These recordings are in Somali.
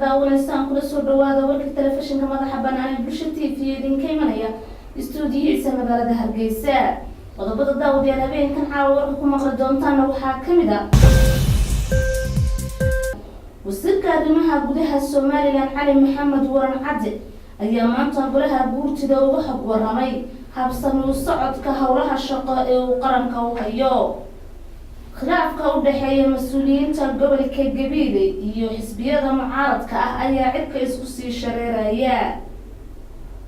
daawaneystaan kula soo dhawaada warka telefishinka madaxa bannaan ee Bulsho TV idinka imanaya stuudiyihiisa magaalada Hargeysa. Qodobada daawadayaal habeenkan caawa warka ku maqli doontaan waxaa ka mid ah wasiirka arrimaha gudaha Soomaaliland Cali Maxamed Waran Cadde ayaa maanta golaha guurtida uga xog waramay habsami u socodka howlaha shaqo ee uu qaranka u hayo. khilaafka u dhaxeeya mas'uuliyiinta gobolka Gabiley iyo xisbiyada mucaaradka ah ayaa cirka isku sii shareeraya.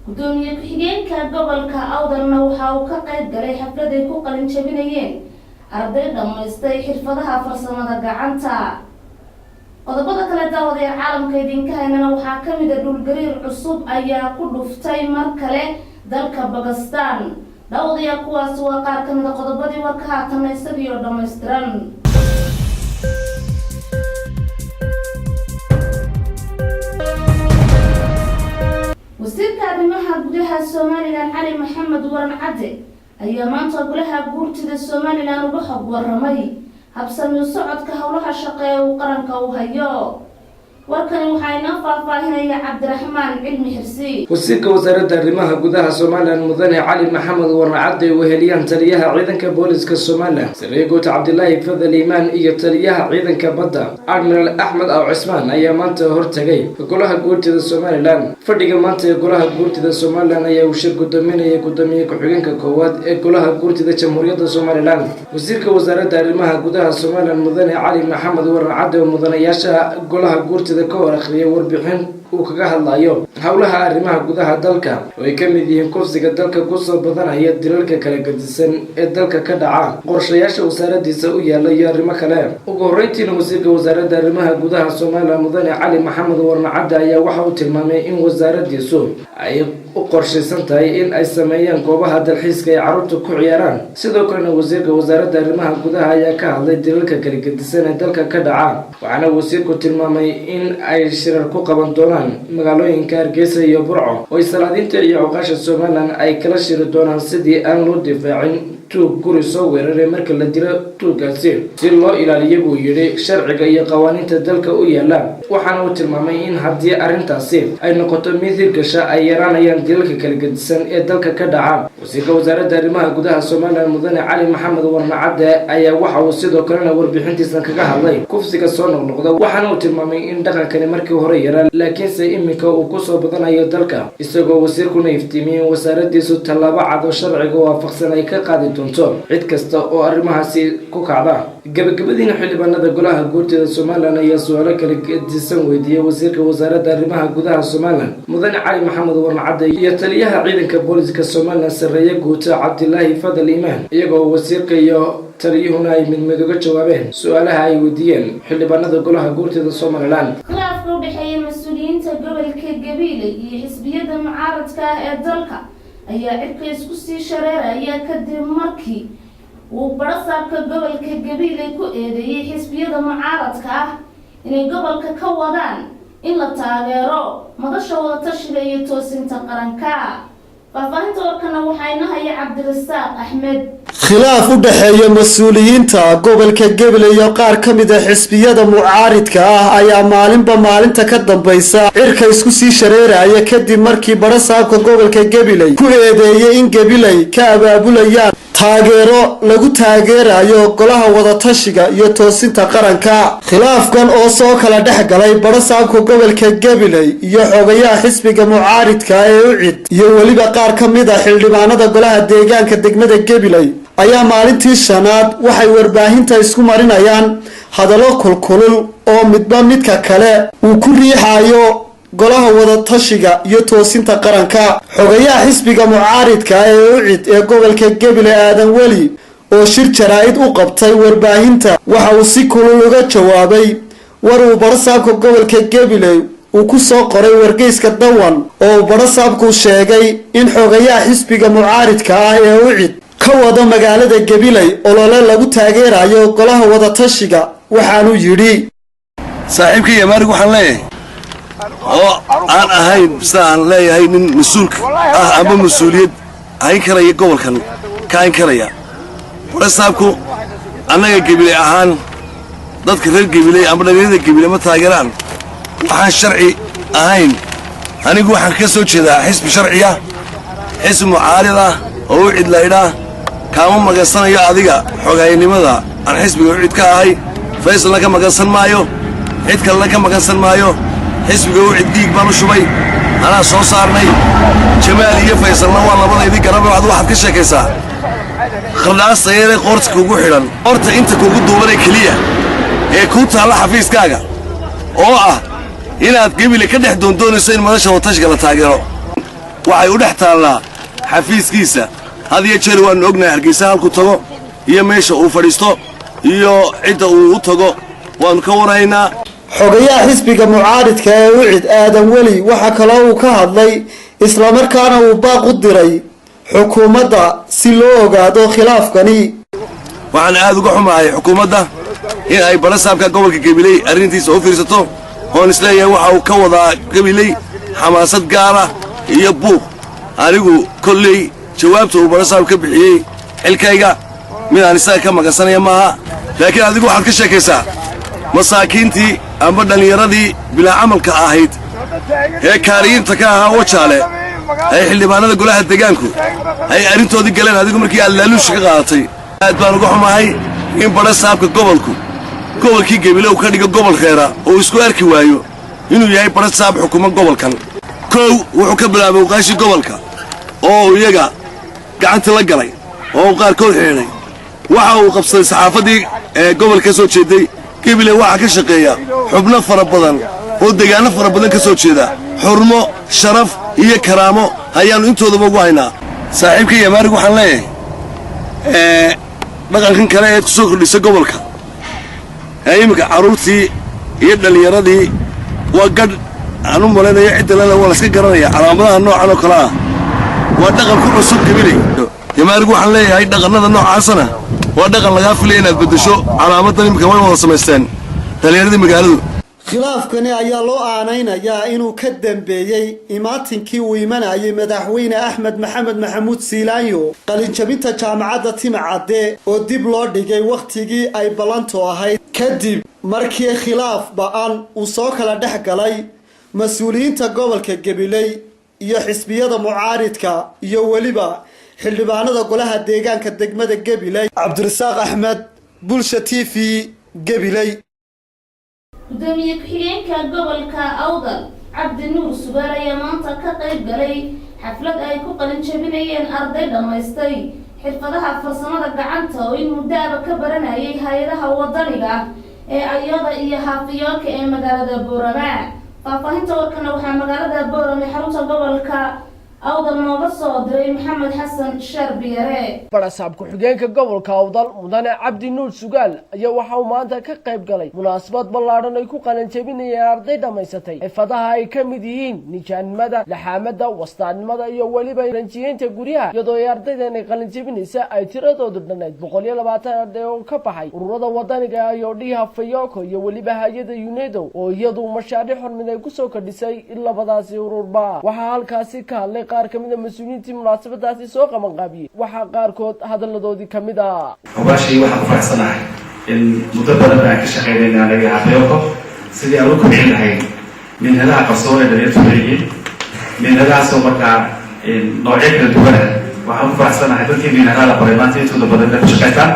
gudoomiye ku-xigeenka gobolka Awdalna waxa uu ka qayb galay xaflad ay ku qalin jabinayeen arday dhamaystay xirfadaha farsamada gacanta. qodobada kale daawadayaal caalamka idinka haynana waxaa ka mid ah dhulgariir cusub ayaa ku dhuftay mar kale dalka Pakistan. daawadayaal kuwaas waa qaar ka mid ah qodobadii warka haatan isagoo dhammaystiran. wasiirka arrimaha gudaha Soomaaliland Cali Maxamed Waran Cadde ayaa maanta golaha guurtida Soomaaliland uga xog waramay habsami u socodka howlaha shaqo ee uu qaranka u hayo. warkani waxaa inoo faahfaahinaya Cabdiraxmaan Cilmi Xirsi. wasiirka wasaaradda arrimaha gudaha Soomaaliland Mudane Cali Maxamed Waran Cadde oo heliyaan taliyaha ciidanka booliska Soomaaliland Saraakiil Guud Cabdullaahi Fadal Iimaan iyo taliyaha ciidanka badda Admiral Axmed Aw Cismaan ayaa maanta hortagay golaha guurtida Soomaaliland. fadhiga maanta ee golaha guurtida Soomaaliland ayaa uu shir gudoominaya gudoomiye ku-xigeenka koowaad ee golaha guurtida Jamhuuriyadda Soomaaliland. wasiirka wasaaradda arrimaha gudaha Soomaaliland Mudane Cali Maxamed Waran Cadde oo mudanayaasha golaha guurtida ka hor akhriyay warbixin uu kaga hadlayo howlaha arrimaha gudaha dalka oo ay ka mid yihiin kufsiga dalka ku soo badanaya, dilalka kala gedisan ee dalka ka dhaca, qorshayaasha wasaaraddiisa u yaala iyo arrimo kale. ugu horreyntiina wasiirka wasaaradda arrimaha gudaha Soomaaliland Mudane Cali Maxamed Waran Cadde ayaa waxa uu tilmaamay in wasaaraddiisu ay u qorshaysan tahay in ay sameeyaan goobaha dalxiiska ay carruurtu ku ciyaaraan. sidoo kalena wasiirka wasaaradda arrimaha gudaha ayaa ka hadlay dilalka kala gedisan ee dalka ka dhaca, waxaana wasiirku tilmaamay in ay shirar ku qaban doonaan magaalooyinka Hargeysa iyo Burco oo salaadiinta iyo oqaasha Soomaaliland ay kala shiri doonaan sidii aan loo difaacin tuug guri soo weeraray marka la dilo tuugaasi si loo ilaaliyo buu yidhi sharciga iyo qawaaniinta dalka u yaala. waxaana uu tilmaamay in haddii arrintaasi ay noqoto mid hirgasha ay yaraanayaan dilalka kala gedisan ee dalka ka dhaca. wasiirka wasaaradda arrimaha gudaha Soomaaliland Mudane Cali Maxamed Waran Cadde ayaa waxa uu sidoo kalena warbixintiisa kaga hadlay kufsiga soo noqnoqda, waxaana uu tilmaamay in dhaqankani markii hore yaraa laakiinse iminka uu ku soo badanayo dalka, isagoo wasiirkuna iftiimiyay in wasaaraddiisu tallaabo cad oo sharciga waafaqsan ay ka qaadi doonto cid kasta oo arrimahaasi ku kacda. gabagabadiina xildhibaanada golaha guurtida Soomaaliland ayaa su'aalo kala gedisan weydiiyay wasiirka wasaaradda arrimaha gudaha Soomaaliland Mudane Cali Maxamed Waran Cadde iyo taliyaha ciidanka booliska Soomaaliland Saraakiil Guud Cabdullaahi Fadal Iimaan, iyagoo wasiirka iyo taliyuhuna ay mid uga jawaabeen su'aalaha ay weydiiyeen xildhibaanada golaha guurtida Soomaaliland. khilaafka u dhaxeeya mas'uuliyiinta gobolka Gabiley iyo xisbiyada mucaaradka ah ee dalka ayaa cirka isku sii shareeraya kadib markii uu barasaabka gobolka Gabiley ku eedeeyay xisbiyada mucaaradka ah inay gobolka ka wadaan in la taageero madasha wada tashiga iyo toosinta qaranka. faafahinta warkana waxaa inoo haya Cabdirasaaq Axmed. khilaaf u dhaxeeya mas'uuliyiinta gobolka Gabiley iyo qaar ka mid ah xisbiyada mucaaradka ah ayaa maalinba maalinta ka dambaysa cirka isku sii shareeraya kadib markii barasaabka gobolka Gabiley ku eedeeyay in Gabiley ka abaabulayaan taageero lagu taageerayo golaha wada tashiga iyo toosinta qaranka. khilaafkan oo soo kala dhex galay barasaabka gobolka Gabiley iyo xogayaha xisbiga mucaaradka ee UCID iyo waliba qaar ka mid ah xildhibaanada golaha deegaanka degmada Gabiley ayaa maalintii shanaad waxay warbaahinta isku marinayaan hadallo kulkulul oo midba midka kale uu ku riixayo golaha wada tashiga iyo toosinta qaranka. xogayaha xisbiga mucaaradka ee UCID ee gobolka Gabiley Aadan Weli oo shir jaraa'id u qabtay warbaahinta waxa uu si kulul uga jawaabay war uu barasaabka gobolka Gabiley uu ku soo qoray wargeyska Dawan oo barasaabku sheegay in xogayaha xisbiga mucaaradka ah ee UCID ka wada magaalada Gabiley olole lagu taageerayo golaha wada tashiga. waxaanu yidhi saaxiibkii Yamaar waxaan leeyahay oo aan ahayn sidaan leeyahay nin mas'uulka ah ama mas'uuliyad hayn karaya gobolkan ka hayn karaya. barasaabku annaga Gabiley ahaan dadka reer Gabiley ama dhalinyarada Gabiley ma taageeraan waxaan sharci ahayn anigu waxaan ka soo jeedaa xisbi sharciya xisbi mucaarid ah oo u cid laydhaa kaama magansanayo adiga xogaynimada aan xisbiga u cid ka ahay faysalna ka magansan maayo cid kalena ka magansan maayo xisbiga u cid dhiig baan u shubay anaa soo saarnay jamaal iyo faysalna waa labadaydii garab waxaad ka sheekaysaa khaldhaasta yaree qoorta kugu xidhan qoorta inta kugu duubanee keliya ee kuu taalla xafiiskaaga oo ah inaad gebile ka dhex doondoonayso in madasha watashka la taageero waxay u dhex taallaa xafiiskiisa had iyo jeer waannu ognahay hargeysa halku tago iyo meesha uu fadhiisto iyo cidda uu u tago waannu ka waraynaa xogayaha xisbiga mucaaridka ee ucid aadan weli waxaa kaloo uu ka hadlay islamarkaana uu baaq u diray xukuumadda si loo ogaado khilaafkani waxaan aad uga xumahay xukuumadda in ay barasaabka gobolka gabiley arrintiisa u fiirsato oon isleeyahay waxa uu ka wadaa gabiley xamaasad gaara iyo buuq anigu kolley jawaabta uu barasaab ka bixiyey xilkayga mid aan isaga ka magansanaya maaha laakiin adigu waxaad ka sheekaysaa masaakiintii amba dhallinyaradii bilaa camalka ahayd ee kaariyiinta ka ahaa wajaale ay xildhibaanada golaha deegaanku ay arrintoodii galeen adigu markii aad laaluusha ka qaadatay aad baan uga xumahay in barasaabka gobolkii gebile uu ka dhigo gobol kheera oo isku arki waayo inuu yahay barasaab xukuma gobolkan kow wuxuu ka bilaabay uqaashii gobolka oo iyaga gacanta la galay oo uu qaarkood xidhiidhay waxa uu qabsaday saxaafaddii ee gobolka ka soo jeeday gebile waxaa ka shaqeeya xubno fara badan oo deegaanno fara badan ka soo jeeda xurmo sharaf iyo karaamo ayaannu intoodaba ugu haynaa saaxiibka yamaarig waxaan leeyahay dhaqankan kale ee ku soo kordhisa gobolka ee iminka carruurtii iyo dhallinyaradii waa gadh aan u malaynayo cidda lele waa layska garanaya calaamadaha noocan oo kale ah waa dhaqan ku cusub gabiley yamaarig waxaan leeyahay dhaqannada noocaasana waa dhaqan lagaa filaya inaad beddesho calaamadan iminka way wada samaysteen dhallinyaradii magaaladu khilaafkani ayaa loo aanaynayaa inuu ka dambeeyey imaatinkii uu imanayay madaxweyne axmed maxamed maxamuud siilaanyo qalinjabinta jaamacadda timacadde oo dib loo dhigay wakhtigii ay ballantu ahayd kadib markii khilaaf ba'an uu soo kala dhex galay mas-uuliyiinta gobolka gabiley iyo xisbiyada mucaaridka iyo weliba xildhibaanada golaha deegaanka degmada gabiley cabdirasaaq axmed bulsha t v gabiley gudoomiye ku-xigeenka gobolka awdal cabdi nuur sugaal ayaa maanta ka qayb galay xaflad ay ku qalin jabinayeen arday dhammaystay xirfadaha farsamada gacanta oo in muddaaba ka baranayay hay-adaha wadaniga ee ayada iyo haafiyooka ee magaalada boorama faahfaahinta warkana waxaa magaalada boorame xarunta gobolka awdal nooga soo diray maxamed xasan sharbiyare barasaab ku-xigeenka gobolka awdal mudane cabdi nuur sugaal ayaa waxa uu maanta ka qayb galay munaasabad ballaadhan ay ku qalinjabinayeen arday dhammaysatay xirfadaha ay ka mid yihiin nijaannimada laxaamada wastaannimada iyo weliba ranjiyeynta guryaha iyadoo ay ardaydan ay qalinjabinaysa ay tiradoodu dhannayd 120 arday oo ka baxay ururada wadaniga ayodhiha fayoko iyo weliba hay-ada unedo oo iyadu mashaariic hormid ay kusoo kordhisay in labadaasi ururba waxaa halkaasi ka hadlay qaar kamid mas'uuliyiintii munaasabadaasi soo qaban qaabiyay waxaa qaarkood hadaladoodii kamid ah ogaashii waxaan ku faraxsanahay in muddo badan aan ka shaqeynayna anaga afayoko sidii aan u kobcin lahayn minhadaha qarsoon ee dhalinyartu leeyihiin minhadahaasoo markaa noocyo kala duwan ah waxaan ku faraxsanahay dadkii minhadaha la baray maanta intooda badan ku shaqeytaan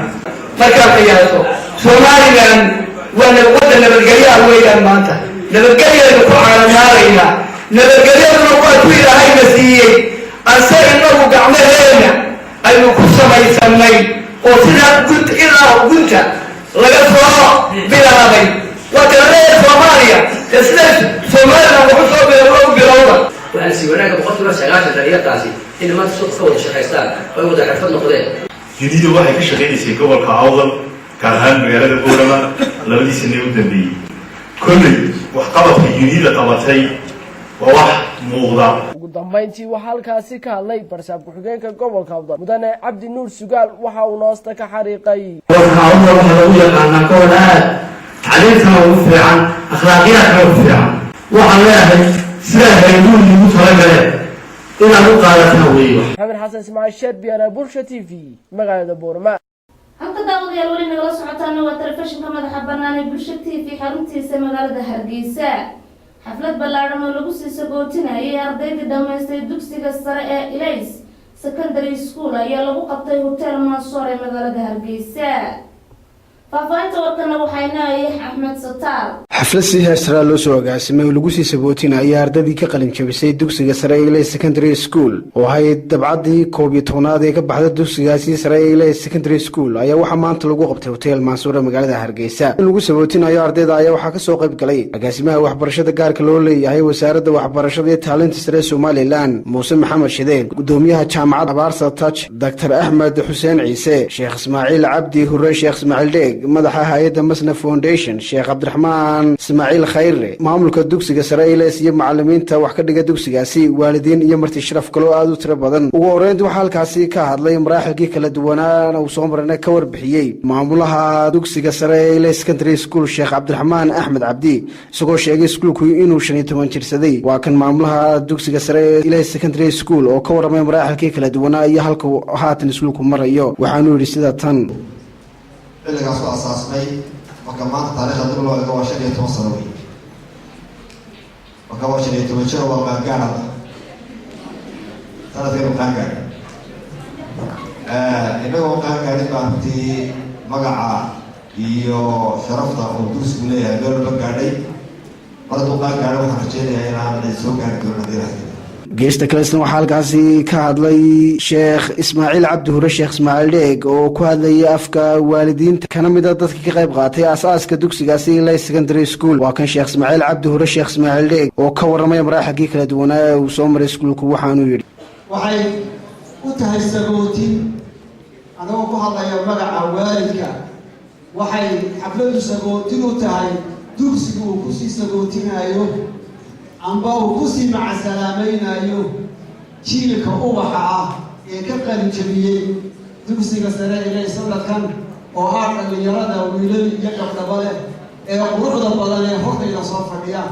markaa qiyaado Soomaaliland waa waddan nabadgelyaha weeyaan maanta nabadgelyadeenu ku caalamaaleyna nabadgelyaduna waa ku ilaahayna siiyey ase inagu gacmaheena aynu ku samaysanay oo sidaa ilaa gunta laga soo bilaabay وكذلك سوماليا تسلس سوماليا وحصل بالأولى وأنسي هناك بقطع سجاشة تغيير تاسي إنما تصدق قوة الشخصان ويوضع حفظ نقدين جديد واحد في شغالي سيكوبر كعوضل كهان مجالات البورما لودي سنة ودنبي كل وحقبت في جديد قبطي وواحد موضع ugu dambeyntii waxaa halkaasi ka hadlay barsaab ku-xigeenka gobolka awdal mudane cabdi nuur sugaal waxa uu noosta ka xariiqay gobolka awdal waxaa lagu yaqaanaa gobol aad tacliintana ugu fiican akhlaaqiyadkana ugu fiican waxaan leeyahay sida hayduun igu talagaleen inaad u qaadataan weeyo maxamed xasan ismaaciil sheedbiyana bulsha t v magaalada boorama halka daawadayaal weli nagala socotaana waa telefishinka madaxa bannaan ee bulsha t v xaruntiisa magaalada hargeysa xaflad ballaaran oo lagu sii sagootinayay ardaydii dhammaystay dugsiga sare ee Ilays Secondary School ayaa lagu qabtay Hotel Mansour ee magaalada Hargeysa. faafahinta warkana waxayna Axmed Satar. xaflad si heesra loo soo agaasimay oo lagu sii sagootinayay ardaydii ka qalin jabisay dugsiga sare ee Ilays Secondary School oo ay dabcadii 12aad ee ka baxday dugsigaasi sare ee Ilays Secondary School ayaa waxa maanta lagu qabtay Hotel Mansour ee magaalada Hargeysa. lagu sagootinayo ardayda ayaa waxa ka soo qayb galay agaasimaha waxbarashada gaarka loo leeyahay wasaaradda waxbarashada iyo tacliinta sare Somaliland Muuse Maxamed Shideen, gudoomiyaha jaamacadda Abaarsa Touch Dr. Ahmed Xuseen Ciise, Sheekh Ismaaciil Cabdi Hurre, Sheekh Ismaaciil Deeg, madaxa hay'adda Masna Foundation Sheekh Cabdiraxmaan Ismaaciil Khayre, maamulka dugsiga sare ee Ilays iyo macallimiinta wax ka dhiga dugsigaasi, waalidiin iyo marti sharaf kale oo aad u tiro badan. ugu horeyn waxa halkaasi ka hadlay maraaxilkii kala duwanaan oo soo marnay ka warbixiyay maamulaha dugsiga sare ee Ilays Secondary School Sheekh Cabdiraxmaan Axmed Cabdi, isagoo sheegay iskuulku inuu 15 jirsaday. waa kan maamulaha dugsiga sare ee Ilays Secondary School oo ka warramay maraaxilkii kala duwanaa iyo halka haatan iskuulku marayo. waxaanu yiri sida tan xilligaas oo asaasnay marka maanta taariikhda dib loo eego waa 15 sano weey. marka waa 15 jir waa qaangaarada sanadkii qaangaar inagoo qaangaarin baan runtii magaca iyo sharafta oo dugsigu leeyahay meel la gaadhay. markuu qaangaaray waxaan rajeynayaa inaan soo gaari doono haddii geesta kale waxaa halkaasi ka hadlay Sheekh Ismaaciil Cabdi Hurre, Sheekh Ismaaciil Deeg oo ku hadlayay afka waalidiinta kana mid ah dadka ka qayb qaatay aasaaska dugsigaasi Ilays Secondary School. waa kan Sheekh Ismaaciil Cabdi Hurre, Sheekh Ismaaciil Deeg oo ka warramay maraaxilkii kala duwanaa ee uu soo maray iskuulku. waxaanu yiri waxay u tahay sagootin anagoo ku hadlaya magaca waalidka. waxay xafladu sagootin u tahay dugsigu uu ku sii sagootinayo amba uu ku sii macasalaamaynayo jiilka ubaxa ah ee ka qalin jabiyey dugsiga sare ee Ilays sanadkan oo ah dhalinyarada wiilal iyo gabdhaba leh ee quruxda badan ee hortayda soo fadhiya.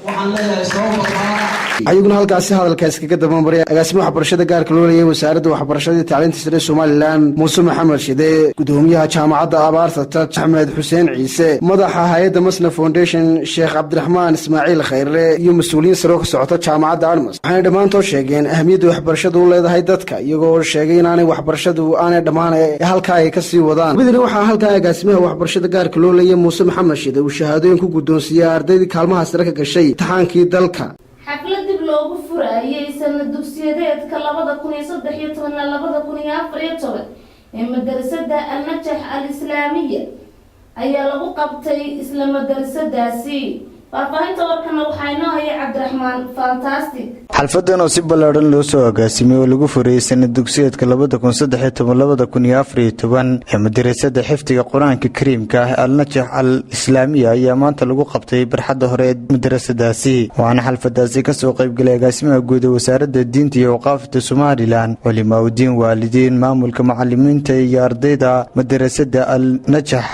waxaan leeyahay soo barbaara. ayaguna halkaasi hadalkaas kaga dabamaray agaasimaha waxbarashada gaarka loo leeyahay wasaaradda waxbarashada iyo tacliinta sare Somaliland Muuse Maxamed Shideen, gudoomiyaha jaamacadda Abaarsa Touch Ahmed Xuseen Ciise, madaxa hay'adda Masna Foundation Sheekh Cabdiraxmaan Ismaaciil Khayre iyo mas'uuliyiin sare oo ka socota jaamacadda Armas. waxay dhammaantood sheegeen ahmiyadda waxbarashadu u leedahay dadka, iyagoo sheegay inaanay waxbarashadu aanay dhammaan ee halka ay ka sii wadaan. midna waxaa halka agaasimaha waxbarashada gaarka loo leeyahay Muuse Maxamed Shideen uu shahaadooyin ku guddoonsiiyay ardaydii kaalmaha sare ka gashay imtixaankii dalka. xaflad dib loogu furayay sanad dugsiyadeedka 2013-2014 ee madrasada Al-Najah Al-Islaamiya ayaa lagu qabtay isla madrasadaasi. faafahinta warkana waxayna hayay Cabdiraxmaan Fantastic. xalfadan oo si ballaaran loo soo agaasimay oo lagu furayay sanad dugsiyeedka 2013-2014 ee madrasada xifdiga Quraanka Kariimka ah Al-Najah Al-Islaamiya ayaa maanta lagu qabtay barxadda hore ee madrasadaasi. waxaana xalfadaasi ka soo qayb galay agaasimaha guud ee wasaaradda diinta iyo waqaafta Somaliland, culimaaddin, waalidiin, maamulka, macallimiinta iyo ardayda madrasada Al-Najah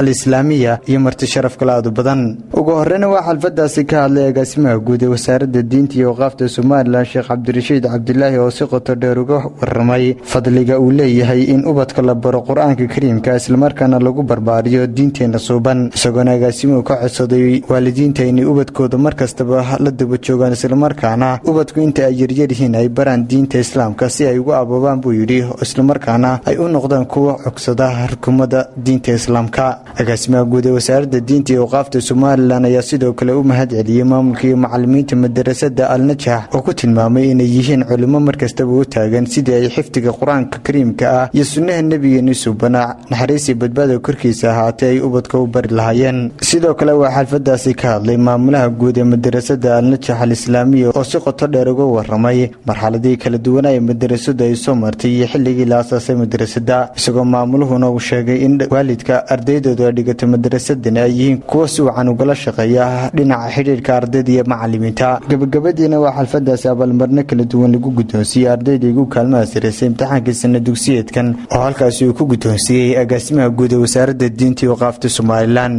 Al-Islaamiya iyo marti sharaf kala aad badan. ugu horreeyna waa xalfadaasi ka hadlay agaasimaha guud ee wasaaradda diinta iyo waqaafta Somaliland Sheekh Cabdirashiid Cabdilaahi oo si qoto dheer uga warramay fadliga uu leeyahay in ubadka la baro Qur'aanka Kariimka isla markaana lagu barbaariyo diinteena suuban, isagoo agaasimuhu ka codsaday waalidiinta in ubadkooda markastaba la daba joogaan isla markaana ubadku inta ay yaryar yihiin ay baraan diinta Islaamka si ay ugu aboobaan buu yidhi, isla markaana ay u noqdaan kuwa codsada xukuumadda diinta Islaamka. agaasimaha guud ee wasaaradda diinta iyo waqaafta Somaliland ayaa sidoo kale u mahad celiyay maamulka iyo macallimiinta madrasada Al-Najah oo ku tilmaamay inay yihiin culimo markastaba u taagan sidii ay xifdiga Quraanka Kariimka ah iyo sunnaha nabigeena subhana naxariis iyo badbaado korkiisa ahaatay ay ubadka u bari lahaayeen. sidoo kale waa xalfadaasi ka hadlay maamulaha guud ee madrasada Al-Najah Al-Islaamiya oo si qoto dheer uga warramay marxaladii kala duwan ee madrasadu ay soo martay iyo xilligii la aasaasay madrasada, isagoo maamuluhuna uu sheegay in waalidka ardayda dhigata madrasadana ay yihiin kuwa si wacan ugala shaqeeya dhinaca xiriirka ardayda iyo macallimiinta. gabagabadiina waa xalfadaasi abaalmarino kala duwan lagu guddoonsiiyey ardayda ugu kaalmaha sareysay imtixaankii sanad dugsiyeedkan oo halkaasi uu ku guddoonsiiyey agaasimaha guud ee wasaaradda diinta iyo waqaafta Somaliland.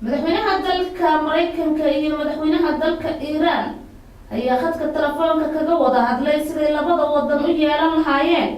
madaxweynaha dalka Mareykanka iyo madaxweynaha dalka Iran ayaa khadka telefoonka kaga wada hadlay sidii labada wadan u yeelan lahaayeen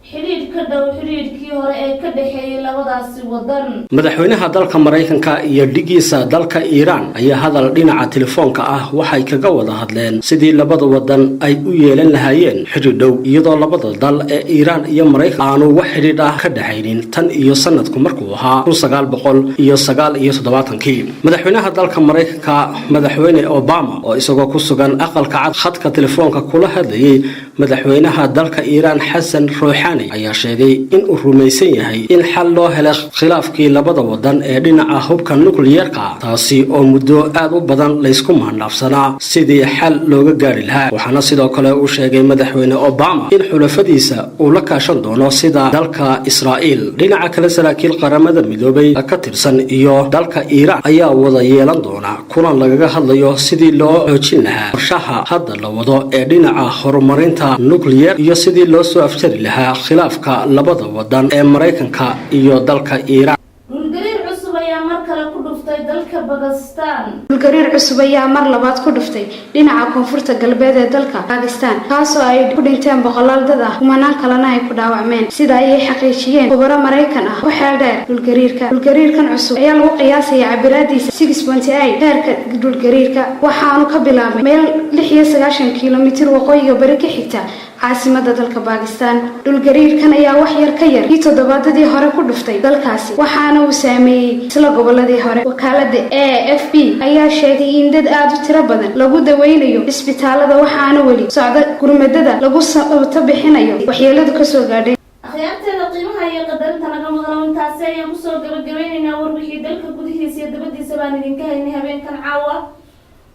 xiriir ka dhow xiriirkii hore ee ka dhaxeeyay labadaasi wadan. madaxweynaha dalka Mareykanka iyo dhigiisa dalka Iiraan ayaa hadal dhinaca telefoonka ah waxay kaga wada hadleen sidii labada wadan ay u yeelan lahaayeen xiriir dhow iyadoo labada dal ee Iiraan iyo Mareykanka aanu wax xiriir ah ka dhaxaynin tan iyo sanadku markuu ahaa 1979. madaxweynaha dalka Mareykanka madaxweyne Obama oo isagoo ku sugan aqalka cad khadka telefoonka kula hadlayay madaxweynaha dalka Iiraan Xasan Rouhani ayaa sheegay in uu rumaysan yahay in xal loo helo khilaafkii labada wadan ee dhinaca hubka nukliyeerka taasi oo muddo aad u badan la isku maandhaafsanaa sidii xal looga gaari lahaa. waxaana sidoo kale uu sheegay madaxweyne Obama in xulafadiisa uu la kaashan doono sida dalka Israa'iil. dhinaca kale saraakiil qaramada midoobay ka tirsan iyo dalka Iiraan ayaa wada yeelan doona kulan lagaga hadlayo sidii loo xoojin lahaa qorshaha hadda la wado ee dhinaca horumarinta nukliyeer iyo sidii loo soo afjari lahaa khilaafka labada wadan ee Mareykanka iyo dalka Iiraan. dhulgariir cusub ayaa mar kale ku dhuftay dalka Pakistan. dhulgariir cusub ayaa mar labaad ku dhuftay dhinaca koonfurta galbeed ee dalka Pakistan kaasoo ay ku dhinteen boqolaal dad ah kumanaan kalena ay ku dhaawacmeen sida ay xaqiijiyeen khubaro Mareykan ah. waxaa dheer dhulgariirkan cusub ayaa lagu qiyaasaya cabiraadiisa 6.8 heerka dhulgariirka waxaanu ka bilaabmay meel 96 kiilomitir waqooyiga bari ka xigta caasimada dalka Pakistan. dhulgariirkan ayaa wax yar ka yar toddobaadadii hore ku dhuftay dalkaasi waxaana uu saameeyay isla goboladii hore. wakaalada AFP ayaa sheegay in dad aad u tiro badan lagu daweynayo isbitaalada waxaana weli socda gurmadada lagu sababta bixinayo waxyeeladu ka soo gaadhay. akhyaarteeda qiimaha iyo qadarinta naga mudan intaasi ayaan kusoo gabagabaynaynaa warbixii dalka gudihiisa iyo dabadiisa baan idinka haynay habeenkan caawa.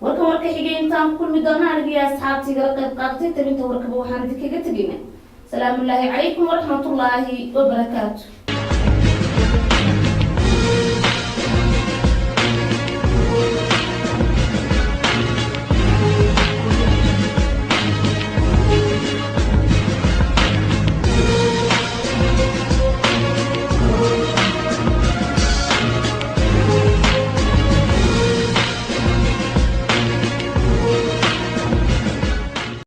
warka xigay intaan kulmi doona aniga asxaabtiga qayb qaatay tabinta warkaba waxaan idinkaga tegaynaa. salaamu alaykum waraxmatullaahi wabarakaatuh.